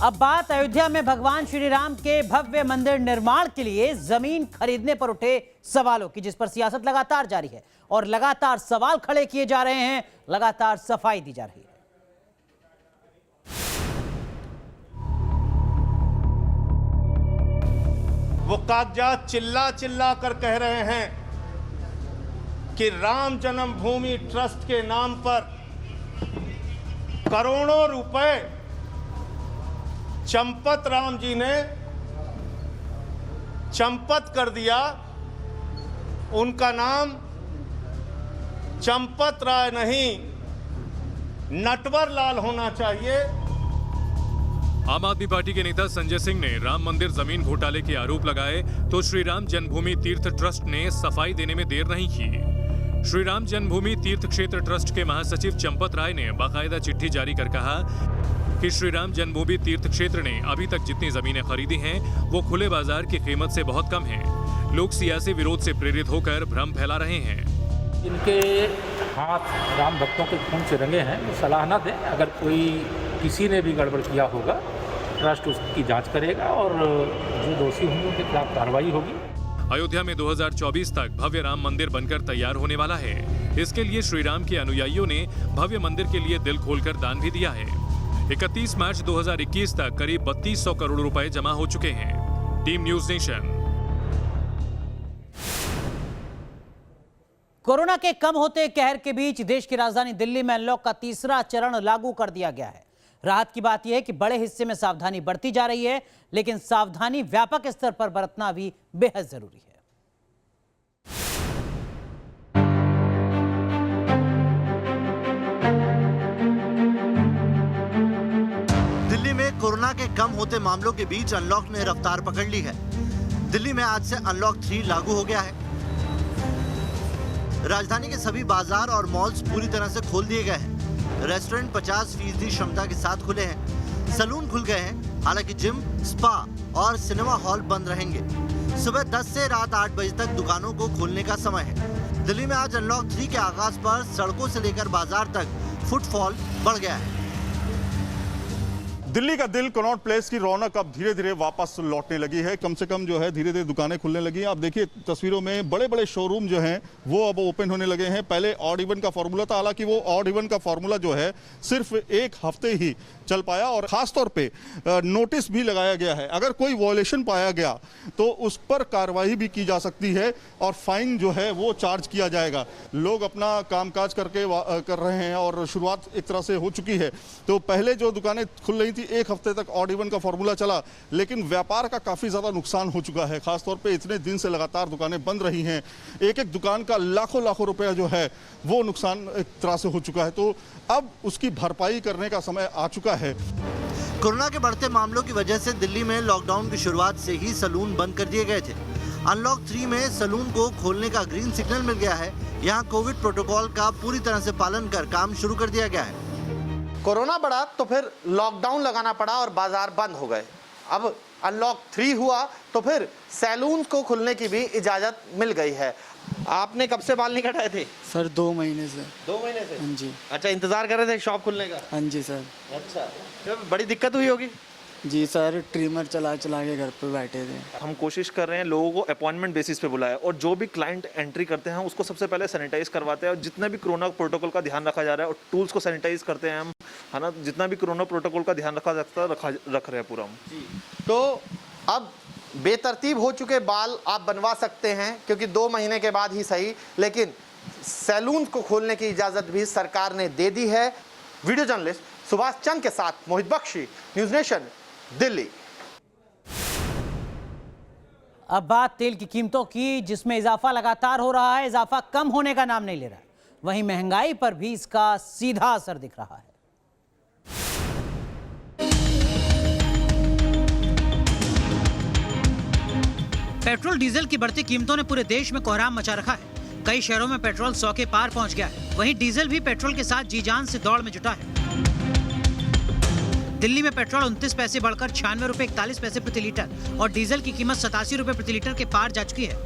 अब बात अयोध्या में भगवान श्री राम के भव्य मंदिर निर्माण के लिए जमीन खरीदने पर उठे सवालों की, जिस पर सियासत लगातार जारी है और लगातार सवाल खड़े किए जा रहे हैं, लगातार सफाई दी जा रही है। वो कागजात चिल्ला चिल्ला कर कह रहे हैं कि राम जन्मभूमि ट्रस्ट के नाम पर करोड़ों रुपए चंपत राम जी ने चंपत कर दिया। उनका नाम चंपत राय नहीं, नटवर लाल होना चाहिए। आम आदमी पार्टी के नेता संजय सिंह ने राम मंदिर जमीन घोटाले के आरोप लगाए तो श्री राम जन्मभूमि तीर्थ ट्रस्ट ने सफाई देने में देर नहीं की। श्री राम जन्मभूमि तीर्थ क्षेत्र ट्रस्ट के महासचिव चंपत राय ने बाकायदा चिट्ठी जारी कर कहा कि श्री राम जन्मभूमि तीर्थ क्षेत्र ने अभी तक जितनी जमीनें खरीदी हैं वो खुले बाजार की कीमत से बहुत कम हैं। लोग सियासी विरोध से प्रेरित होकर भ्रम फैला रहे हैं। इनके हाथ राम भक्तों के खून से रंगे हैं, वो सलाह न दें। अगर कोई किसी ने भी गड़बड़ किया होगा, ट्रस्ट उसकी जांच करेगा और जो दोषी होंगे उनके खिलाफ कार्रवाई होगी। अयोध्या में 2024 तक भव्य राम मंदिर बनकर तैयार होने वाला है। इसके लिए श्री राम के अनुयायियों ने भव्य मंदिर के लिए दिल खोलकर दान भी दिया है। 31 मार्च 2021 तक करीब 3200 करोड़ रुपए जमा हो चुके हैं। Team news nation. कोरोना के कम होते कहर के बीच देश की राजधानी दिल्ली में अनलॉक का तीसरा चरण लागू कर दिया गया है। राहत की बात यह है कि बड़े हिस्से में सावधानी बढ़ती जा रही है, लेकिन सावधानी व्यापक स्तर पर बरतना भी बेहद जरूरी है। दिल्ली में कोरोना के कम होते मामलों के बीच अनलॉक ने रफ्तार पकड़ ली है। दिल्ली में आज से अनलॉक 3 लागू हो गया है। राजधानी के सभी बाजार और मॉल्स पूरी तरह से खोल दिए गए हैं। रेस्टोरेंट 50% क्षमता के साथ खुले हैं। सैलून खुल गए हैं। हालांकि जिम, स्पा और सिनेमा हॉल बंद रहेंगे। सुबह 10 से रात 8 बजे तक दुकानों को खोलने का समय है। दिल्ली में आज अनलॉक 3 के आगाज पर सड़कों से लेकर बाजार तक फुटफॉल बढ़ गया है। दिल्ली का दिल कनॉट प्लेस की रौनक अब धीरे धीरे वापस लौटने लगी है। कम से कम जो है धीरे धीरे दुकानें खुलने लगी हैं। आप देखिए तस्वीरों में बड़े बड़े शोरूम जो हैं वो अब ओपन होने लगे हैं। पहले ऑड इवन का फॉर्मूला था, हालांकि वो ऑड इवन का फॉर्मूला जो है सिर्फ एक हफ्ते ही चल पाया और खास तौर पे नोटिस भी लगाया गया है। अगर कोई वॉयलेशन पाया गया तो उस पर कार्रवाई भी की जा सकती है और फाइन जो है वो चार्ज किया जाएगा। लोग अपना कामकाज कर रहे हैं और शुरुआत एक तरह से हो चुकी है। तो पहले जो दुकानें खुल रही थी एक हफ्ते तक ऑड इवन का फॉर्मूला चला, लेकिन व्यापार का काफी ज्यादा नुकसान हो चुका है। खासतौर पे इतने दिन से लगातार दुकानें बंद रही हैं। एक एक दुकान का लाखों लाखों रुपया जो है वो नुकसान एक तरह से हो चुका है। तो अब उसकी भरपाई करने का समय आ चुका है। कोरोना के बढ़ते मामलों की वजह से दिल्ली में लॉकडाउन की शुरुआत से ही सैलून बंद कर दिए गए थे। अनलॉक 3 में सैलून को खोलने का ग्रीन सिग्नल मिल गया है। यहाँ कोविड प्रोटोकॉल का पूरी तरह से पालन कर काम शुरू कर दिया गया है। कोरोना बढ़ा तो फिर लॉकडाउन लगाना पड़ा और बाजार बंद हो गए। अब अनलॉक 3 हुआ तो फिर सैलून को खुलने की भी इजाजत मिल गई है। आपने कब से बाल नहीं कटाए थे? सर 2 महीने से। 2 महीने से? हाँ जी। अच्छा, इंतजार कर रहे थे शॉप खुलने का? हाँ जी सर। अच्छा, तो बड़ी दिक्कत हुई होगी? जी सर, ट्रिमर चला के घर पे बैठे थे। हम कोशिश कर रहे हैं लोगों को अपॉइंटमेंट बेसिस पे बुलाएं और जो भी क्लाइंट एंट्री करते हैं उसको सबसे पहले सैनिटाइज करवाते हैं और जितना भी कोरोना प्रोटोकॉल का ध्यान रखा जा रहा है और टूल्स को सैनिटाइज करते हैं हम, है ना, जितना भी कोरोना प्रोटोकॉल का ध्यान रख रहे हैं पूरा हम। तो अब बेतरतीब हो चुके बाल आप बनवा सकते हैं, क्योंकि 2 महीने के बाद ही सही, लेकिन सैलून को खोलने की इजाज़त भी सरकार ने दे दी है। वीडियो जर्नलिस्ट सुभाष चंद के साथ मोहित बख्शी, न्यूज़ नेशन, दिल्ली। अब बात तेल की कीमतों की, जिसमें इजाफा लगातार हो रहा है, इजाफा कम होने का नाम नहीं ले रहा। वहीं महंगाई पर भी इसका सीधा असर दिख रहा है। पेट्रोल डीजल की बढ़ती कीमतों ने पूरे देश में कोहराम मचा रखा है। कई शहरों में पेट्रोल 100 के पार पहुंच गया है। वहीं डीजल भी पेट्रोल के साथ जी जान से दौड़ में जुटा है। दिल्ली में पेट्रोल 29 पैसे बढ़कर 96 रुपए 41 पैसे प्रति लीटर और डीजल की कीमत 87 रुपए प्रति लीटर के पार जा चुकी है।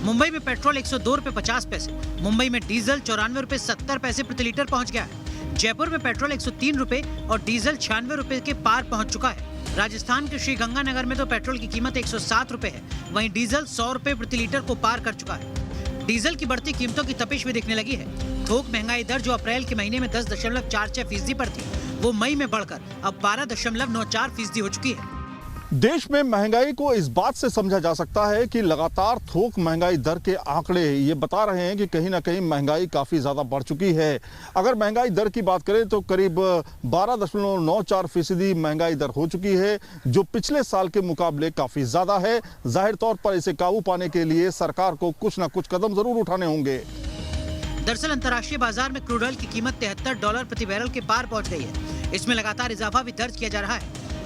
मुंबई में पेट्रोल 102 रुपए 50 पैसे, मुंबई में डीजल 94 रुपए 70 पैसे प्रति लीटर पहुंच गया है। जयपुर में पेट्रोल 103 रुपए और डीजल 96 रुपए के पार पहुंच चुका है। राजस्थान के श्रीगंगानगर में तो पेट्रोल की कीमत 107 रुपए है, वहीं डीजल 100 रुपए प्रति लीटर को पार कर चुका है। डीजल की बढ़ती कीमतों की तपिश भी दिखने लगी है। थोक महंगाई दर जो अप्रैल के महीने में 10.46% पर थी, वो मई में बढ़कर अब 12.94% हो चुकी है। देश में महंगाई को इस बात से समझा जा सकता है कि लगातार थोक महंगाई दर के आंकड़े ये बता रहे हैं कि कहीं ना कहीं महंगाई काफ़ी ज़्यादा बढ़ चुकी है। अगर महंगाई दर की बात करें तो करीब 12.94% महंगाई दर हो चुकी है, जो पिछले साल के मुकाबले काफ़ी ज़्यादा है। जाहिर तौर पर इसे काबू पाने के लिए सरकार को कुछ ना कुछ कदम ज़रूर उठाने होंगे। दरअसल अंतर्राष्ट्रीय बाजार में क्रूड ऑयल की कीमत $73 प्रति बैरल के पार पहुंच गई है। इसमें लगातार इजाफा भी दर्ज किया जा रहा है।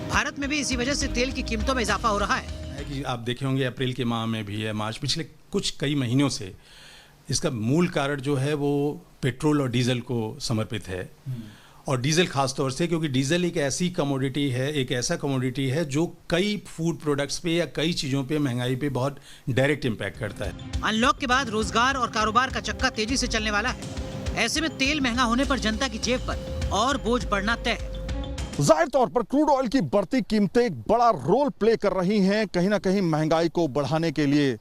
भारत में भी इसी वजह से तेल की कीमतों में इजाफा हो रहा है कि आप देखे होंगे अप्रैल के माह में भी है, मार्च, पिछले कुछ कई महीनों से इसका मूल कारण जो है वो पेट्रोल और डीजल को समर्पित है। और डीजल खास तौर से, क्योंकि डीजल एक ऐसी कमोडिटी है, एक ऐसा कमोडिटी है जो कई फूड प्रोडक्ट्स पे या कई चीज़ों पे महंगाई पे बहुत डायरेक्ट इम्पैक्ट करता है। अनलॉक के बाद रोजगार और कारोबार का चक्का तेजी से चलने वाला है। ऐसे में तेल महंगा होने पर जनता की जेब पर और बोझ बढ़ना तय है। जाहिर तौर पर क्रूड ऑयल की बढ़ती कीमतें एक बड़ा रोल प्ले कर रही हैं कहीं ना कहीं महंगाई को बढ़ाने के लिए।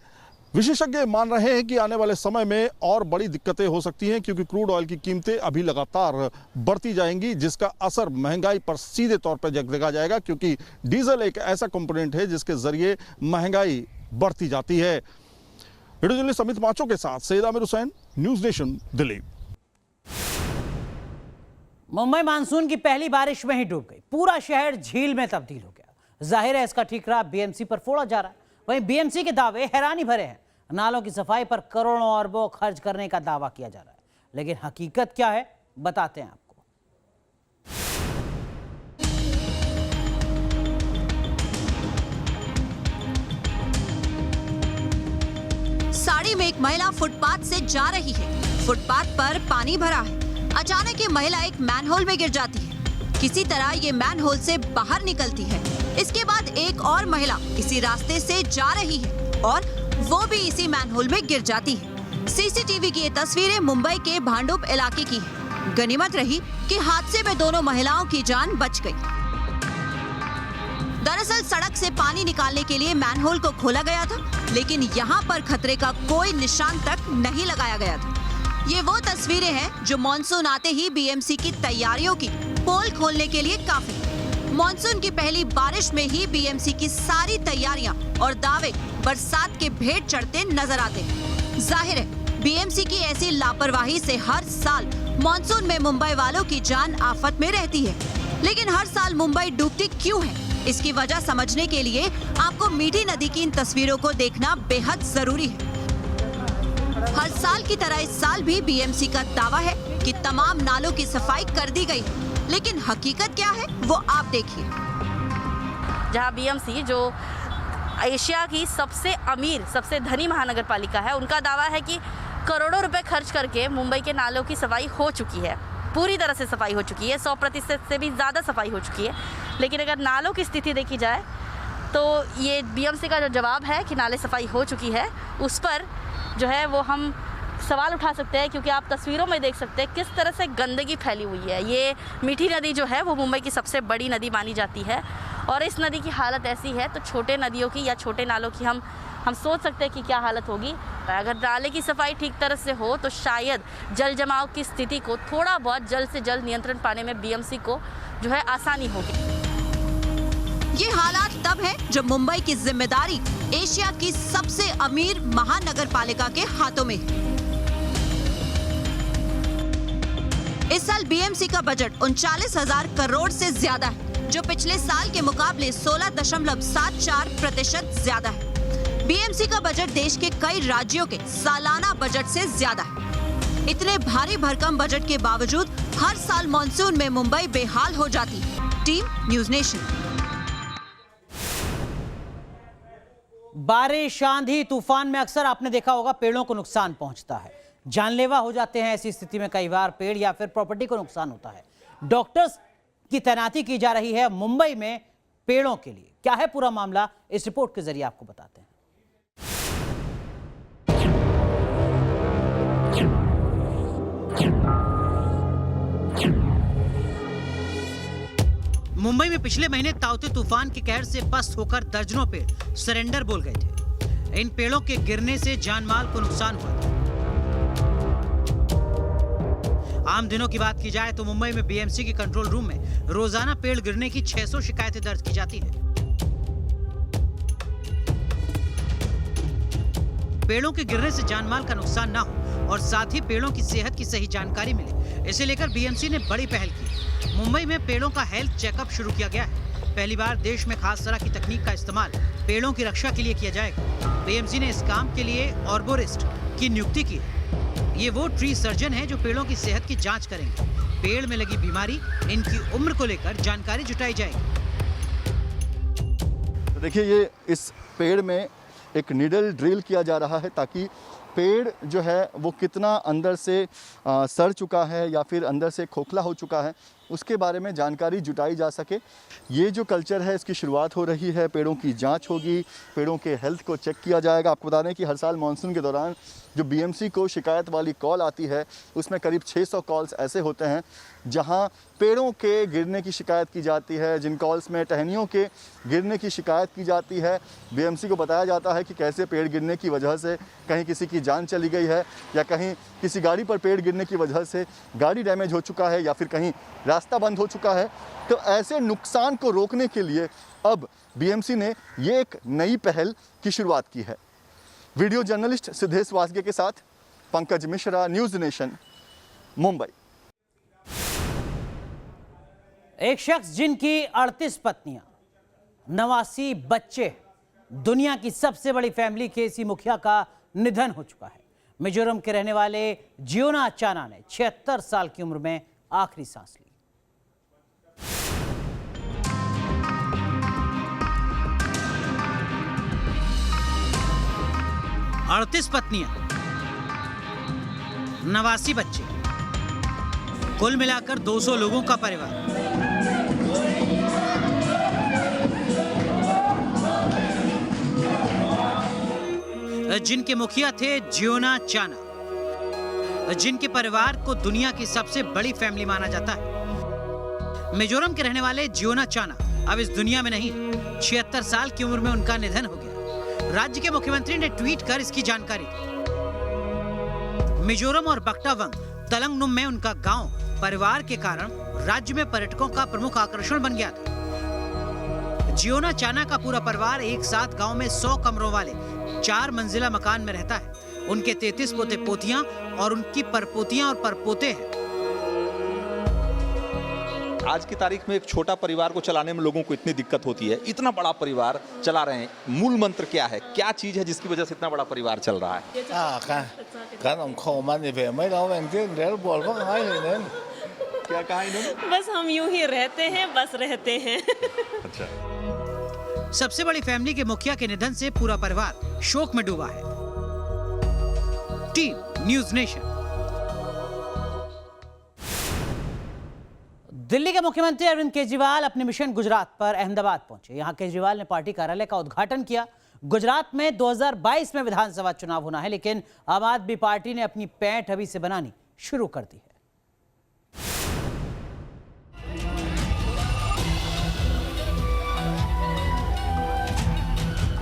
विशेषज्ञ मान रहे हैं कि आने वाले समय में और बड़ी दिक्कतें हो सकती हैं, क्योंकि क्रूड ऑयल की कीमतें अभी लगातार बढ़ती जाएंगी, जिसका असर महंगाई पर सीधे तौर पर देखा जाएगा, क्योंकि डीजल एक ऐसा कंपोनेंट है जिसके जरिए महंगाई बढ़ती जाती है। वीडियो जर्नलिस्ट अमित माचो के साथ Syed Aamir Hussain, news nation, Delhi. Mumbai monsoon की पहली बारिश में ही डूब गई, पूरा शहर झील में तब्दील हो गया। जाहिर है इसका ठीकरा बीएमसी पर फोड़ा जा रहा है। वहीं बीएमसी के दावे हैरानी भरे हैं। नालों की सफाई पर करोड़ों अरबों खर्च करने का दावा किया जा रहा है, लेकिन हकीकत क्या है बताते हैं आपको। साड़ी में एक महिला फुटपाथ से जा रही है। फुटपाथ पर पानी भरा है। अचानक ये महिला एक मैनहोल में गिर जाती है। किसी तरह ये मैनहोल से बाहर निकलती है। इसके बाद एक और महिला इसी रास्ते से जा रही है और वो भी इसी मैनहोल में गिर जाती है। सीसीटीवी की ये तस्वीरें मुंबई के भांडुप इलाके की है। गनीमत रही कि हादसे में दोनों महिलाओं की जान बच गई। दरअसल सड़क से पानी निकालने के लिए मैनहोल को खोला गया था, लेकिन यहाँ पर खतरे का कोई निशान तक नहीं लगाया गया था। ये वो तस्वीरें हैं जो मॉनसून आते ही बीएमसी की तैयारियों की पोल खोलने के लिए काफी। मॉनसून की पहली बारिश में ही बीएमसी की सारी तैयारियां और दावे बरसात के भेंट चढ़ते नजर आते हैं। जाहिर है बीएमसी की ऐसी लापरवाही से हर साल मॉनसून में मुंबई वालों की जान आफत में रहती है। लेकिन हर साल मुंबई डूबती क्यों है, इसकी वजह समझने के लिए आपको मीठी नदी की इन तस्वीरों को देखना बेहद जरूरी है। हर साल की तरह इस साल भी बीएमसी का दावा है कि तमाम नालों की सफाई कर दी गई, लेकिन हकीकत क्या है वो आप देखिए। जहां बीएमसी जो एशिया की सबसे अमीर, सबसे धनी महानगर पालिका है, उनका दावा है कि करोड़ों रुपए खर्च करके मुंबई के नालों की सफाई हो चुकी है, पूरी तरह से सफाई हो चुकी है, 100% से भी ज़्यादा सफाई हो चुकी है। लेकिन अगर नालों की स्थिति देखी जाए तो ये बीएमसी का जो जवाब है कि नाले सफाई हो चुकी है, उस पर जो है वो हम सवाल उठा सकते हैं, क्योंकि आप तस्वीरों में देख सकते हैं किस तरह से गंदगी फैली हुई है। ये मीठी नदी जो है वो मुंबई की सबसे बड़ी नदी मानी जाती है, और इस नदी की हालत ऐसी है तो छोटे नदियों की या छोटे नालों की हम सोच सकते हैं कि क्या हालत होगी। अगर नाले की सफाई ठीक तरह से हो तो शायद जल जमाव की स्थिति को थोड़ा बहुत जल्द से जल्द नियंत्रण पाने में बीएमसी को जो है आसानी होगी। ये हालात तब है जब मुंबई की जिम्मेदारी एशिया की सबसे अमीर महानगर पालिका के हाथों में है। इस साल बीएमसी का बजट 39,000 करोड़ से ज्यादा है, जो पिछले साल के मुकाबले 16.74% ज्यादा है। बीएमसी का बजट देश के कई राज्यों के सालाना बजट से ज्यादा है। इतने भारी भरकम बजट के बावजूद हर साल मॉनसून में मुंबई बेहाल हो जाती है। Team news nation. बारिश, आंधी, तूफान में अक्सर आपने देखा होगा पेड़ों को नुकसान पहुंचता है, जानलेवा हो जाते हैं। ऐसी स्थिति में कई बार पेड़ या फिर प्रॉपर्टी को नुकसान होता है। डॉक्टर्स की तैनाती की जा रही है मुंबई में पेड़ों के लिए। क्या है पूरा मामला, इस रिपोर्ट के जरिए आपको बताते हैं। मुंबई में पिछले महीने ताउते तूफान के कहर से पस्त होकर दर्जनों पेड़ सरेंडर बोल गए थे। इन पेड़ों के गिरने से जानमाल को नुकसान हुआ था। आम दिनों की बात की जाए तो मुंबई में बीएमसी के कंट्रोल रूम में रोजाना पेड़ गिरने की 600 शिकायतें दर्ज की जाती हैं। पेड़ों के गिरने से जानमाल का नुकसान ना हो और साथ ही पेड़ों की सेहत की सही जानकारी मिले, इसे लेकर बीएमसी ने बड़ी पहल की। मुंबई में पेड़ों का हेल्थ चेकअप शुरू किया गया है। पहली बार देश में खास तरह की तकनीक का इस्तेमाल पेड़ों की रक्षा के लिए किया जाएगा। बीएमसी ने इस काम के लिए आर्बोरिस्ट की नियुक्ति की है। ये वो ट्री सर्जन हैं जो पेड़ों की सेहत की जांच करेंगे। पेड़ में लगी बीमारी, इनकी उम्र को लेकर जानकारी जुटाई जाएगी। तो देखिए, ये इस पेड़ में एक नीडल ड्रिल किया जा रहा है ताकि पेड़ जो है वो कितना अंदर से सड़ चुका है या फिर अंदर से खोखला हो चुका है, उसके बारे में जानकारी जुटाई जा सके। ये जो कल्चर है, इसकी शुरुआत हो रही है। पेड़ों की जांच होगी, पेड़ों के हेल्थ को चेक किया जाएगा। आपको बता दें कि हर साल मानसून के दौरान जो बीएमसी को शिकायत वाली कॉल आती है, उसमें करीब 600 कॉल्स ऐसे होते हैं जहां पेड़ों के गिरने की शिकायत की जाती है, जिन कॉल्स में टहनियों के गिरने की शिकायत की जाती है। बीएमसी को बताया जाता है कि कैसे पेड़ गिरने की वजह से कहीं किसी की जान चली गई है या कहीं किसी गाड़ी पर पेड़ गिरने की वजह से गाड़ी डैमेज हो चुका है या फिर कहीं रास्ता बंद हो चुका है। तो ऐसे नुकसान को रोकने के लिए अब बीएमसी ने ये एक नई पहल की शुरुआत की है। वीडियो जर्नलिस्ट सिद्धेश वासगे के साथ पंकज मिश्रा, न्यूज़ नेशन, मुंबई। एक शख्स जिनकी 38 पत्नियां, 89 बच्चे, दुनिया की सबसे बड़ी फैमिली केसी मुखिया का निधन हो चुका है। मिजोरम के रहने वाले जियोना चाना ने 76 साल की उम्र में आखिरी सांस ली। अड़तीस पत्नियां, 89 बच्चे, कुल मिलाकर 200 लोगों का परिवार। जिनके मुखिया थे जियोना चाना, जिनके परिवार को दुनिया की सबसे बड़ी फैमिली माना जाता है। मिजोरम के रहने वाले जियोना चाना अब इस दुनिया में नहीं। 76 साल की उम्र में उनका निधन हो गया। राज्य के मुख्यमंत्री ने ट्वीट कर इसकी जानकारी दी। मिजोरम और बक्टावंग तलंगनुम में उनका गांव परिवार के कारण राज्य में पर्यटकों का प्रमुख आकर्षण बन गया था। जियोना चाना का पूरा परिवार एक साथ गांव में 100 कमरों वाले 4 मंजिला मकान में रहता है। उनके 33 पोते पोतियां और उनकी परपोतियां और परपोते हैं। आज की तारीख में एक छोटा परिवार को चलाने में लोगों को इतनी दिक्कत होती है, इतना बड़ा परिवार चला रहे हैं। मूल मंत्र क्या है, क्या चीज है जिसकी वजह से इतना बड़ा परिवार चल रहा है? क्या कहा इन्होंने? बस हम यूं ही रहते हैं, बस रहते हैं। अच्छा। सबसे बड़ी फैमिली के मुखिया के निधन से पूरा परिवार शोक में डूबा है। Team news nation. दिल्ली के मुख्यमंत्री अरविंद केजरीवाल अपने मिशन गुजरात पर अहमदाबाद पहुंचे। यहां केजरीवाल ने पार्टी कार्यालय का उद्घाटन किया। गुजरात में 2022 में विधानसभा चुनाव होना है, लेकिन आम आदमी पार्टी ने अपनी पैंठ अभी से बनानी शुरू कर दी है।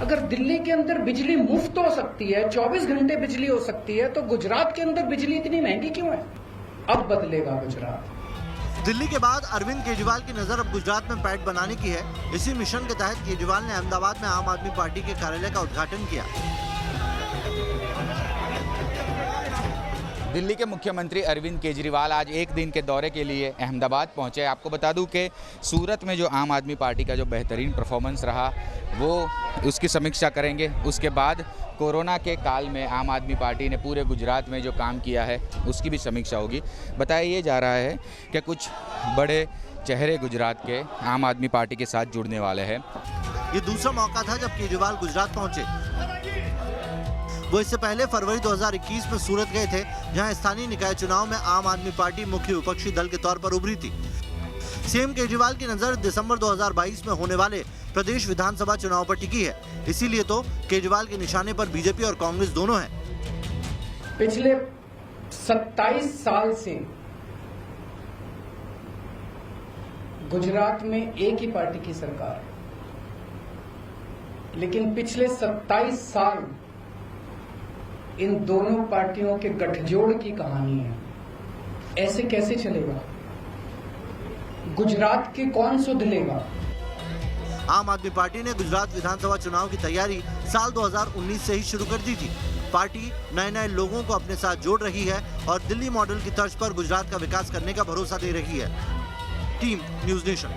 अगर दिल्ली के अंदर बिजली मुफ्त हो सकती है, 24 घंटे बिजली हो सकती है, तो गुजरात के अंदर बिजली इतनी महंगी क्यों है? अब बदलेगा गुजरात। दिल्ली के बाद अरविंद केजरीवाल की नजर अब गुजरात में पैठ बनाने की है। इसी मिशन के तहत केजरीवाल ने अहमदाबाद में आम आदमी पार्टी के कार्यालय का उद्घाटन किया। दिल्ली के मुख्यमंत्री अरविंद केजरीवाल आज एक दिन के दौरे के लिए अहमदाबाद पहुंचे। आपको बता दूं कि सूरत में जो आम आदमी पार्टी का जो बेहतरीन परफॉर्मेंस रहा वो उसकी समीक्षा करेंगे। उसके बाद कोरोना के काल में आम आदमी पार्टी ने पूरे गुजरात में जो काम किया है उसकी भी समीक्षा होगी। बताया ये जा रहा है कि कुछ बड़े चेहरे गुजरात के आम आदमी पार्टी के साथ जुड़ने वाले हैं। ये दूसरा मौका था जब केजरीवाल गुजरात पहुंचे। वो इससे पहले फरवरी 2021 में सूरत गए थे, जहां स्थानीय निकाय चुनाव में आम आदमी पार्टी मुख्य विपक्षी दल के तौर पर उभरी थी। सीएम केजरीवाल की नजर दिसंबर 2022 में होने वाले प्रदेश विधानसभा चुनाव पर टिकी है। इसीलिए तो केजरीवाल के निशाने पर बीजेपी और कांग्रेस दोनों हैं। पिछले 27 साल से गुजरात में एक ही पार्टी की सरकार है, लेकिन पिछले 27 साल इन दोनों पार्टियों के गठजोड़ की कहानी है। ऐसे कैसे चलेगा? गुजरात के कौन सुध लेगा? आम आदमी पार्टी ने गुजरात विधानसभा चुनाव की तैयारी साल 2019 से ही शुरू कर दी थी। पार्टी नए नए लोगों को अपने साथ जोड़ रही है और दिल्ली मॉडल की तर्ज पर गुजरात का विकास करने का भरोसा दे रही है। Team news nation.